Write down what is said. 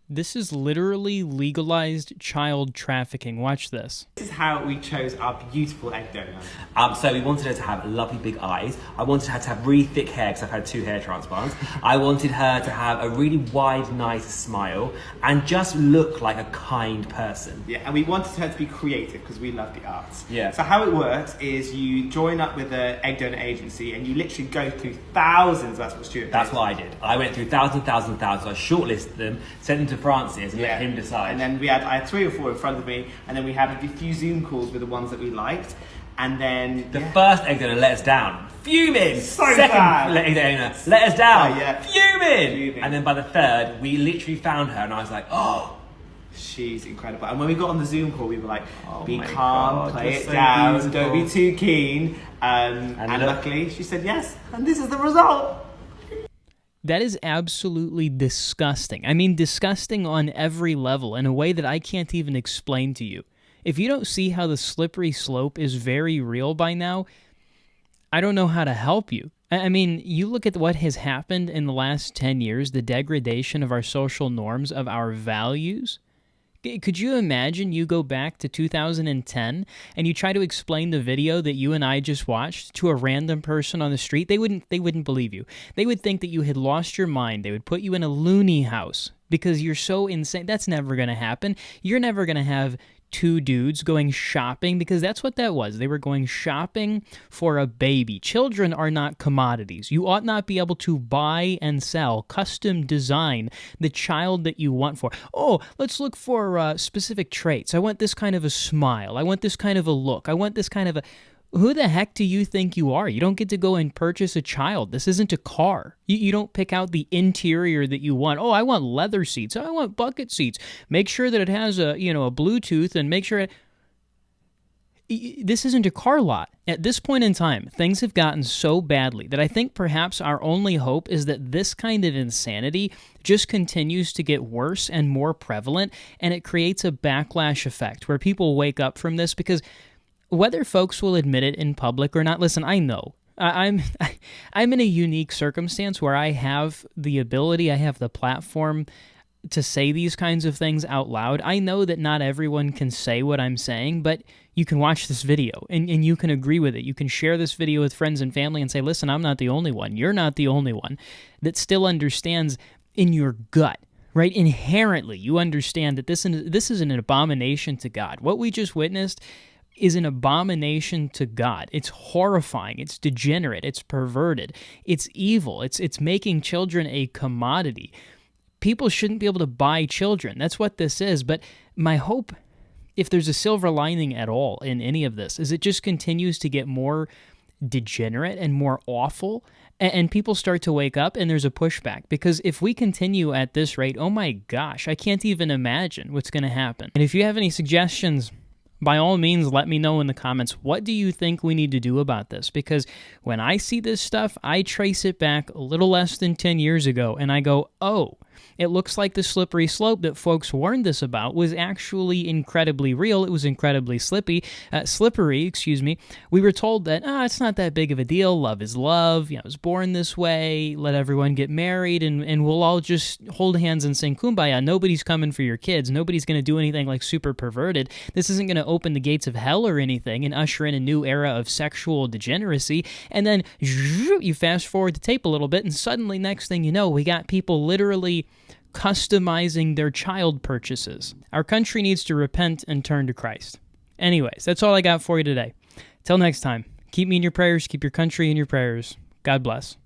This is literally legalized child trafficking. Watch this. This is how we chose our beautiful egg donor. So we wanted her to have lovely big eyes. I wanted her to have really thick hair because I've had 2 hair transplants. I wanted her to have a really wide, nice smile and just look like a kind person. Yeah, and we wanted her to be creative because we love the arts. Yeah. So how it works is you join up with an egg donor agency and you literally go through thousands. That's what Stuart did. That's what I did. I went through thousands. I shortlisted them, sent them to Francis and let him decide. And then I had 3 or 4 in front of me, and then we had a few Zoom calls with the ones that we liked. And then the first egg donor let us down. Fuming! So Second bad. egg donor let us down. Yeah. Fuming! And then by the third, we literally found her and I was like, oh, she's incredible. And when we got on the Zoom call, we were like, be my calm, God, play you're it so down, beautiful. don't be too keen. And luckily, she said yes, and this is the result. That is absolutely disgusting. I mean, disgusting on every level in a way that I can't even explain to you. If you don't see how the slippery slope is very real by now, I don't know how to help you. I mean, you look at what has happened in the last 10 years, the degradation of our social norms, of our values. Could you imagine you go back to 2010 and you try to explain the video that you and I just watched to a random person on the street? They wouldn't believe you. They would think that you had lost your mind. They would put you in a loony house because you're so insane. That's never going to happen. You're never going to have 2 dudes going shopping, because that's what that was. They were going shopping for a baby. Children are not commodities. You ought not be able to buy and sell, custom design the child that you want for. Oh, let's look for specific traits. I want this kind of a smile. I want this kind of a look. I want this kind of a... Who the heck do you think you are? You don't get to go and purchase a child. This isn't a car. You don't pick out the interior that you want. Oh, I want leather seats. I want bucket seats. Make sure that it has a Bluetooth, and make sure this isn't a car lot. At this point in time, things have gotten so badly that I think perhaps our only hope is that this kind of insanity just continues to get worse and more prevalent, and it creates a backlash effect where people wake up from this, because whether folks will admit it in public or not, listen, I know. I'm in a unique circumstance where I have the ability, I have the platform to say these kinds of things out loud. I know that not everyone can say what I'm saying, but you can watch this video and you can agree with it. You can share this video with friends and family and say, listen, I'm not the only one. You're not the only one that still understands in your gut, right? Inherently, you understand that this is an abomination to God. What we just witnessed is an abomination to God. It's horrifying. It's degenerate. It's perverted. It's evil. It's making children a commodity. People shouldn't be able to buy children. That's what this is. But my hope, if there's a silver lining at all in any of this, is it just continues to get more degenerate and more awful, and people start to wake up and there's a pushback. Because if we continue at this rate, oh my gosh, I can't even imagine what's going to happen. And if you have any suggestions, by all means, let me know in the comments. What do you think we need to do about this? Because when I see this stuff, I trace it back a little less than 10 years ago, and I go, oh, it looks like the slippery slope that folks warned us about was actually incredibly real. It was incredibly slippery. We were told that, it's not that big of a deal. Love is love. I was born this way. Let everyone get married, and we'll all just hold hands and sing Kumbaya. Nobody's coming for your kids. Nobody's going to do anything like super perverted. This isn't going to open the gates of hell or anything and usher in a new era of sexual degeneracy. And then you fast forward the tape a little bit, and suddenly, next thing you know, we got people literally customizing their child purchases. Our country needs to repent and turn to Christ. Anyways, that's all I got for you today. Till next time, keep me in your prayers, keep your country in your prayers. God bless.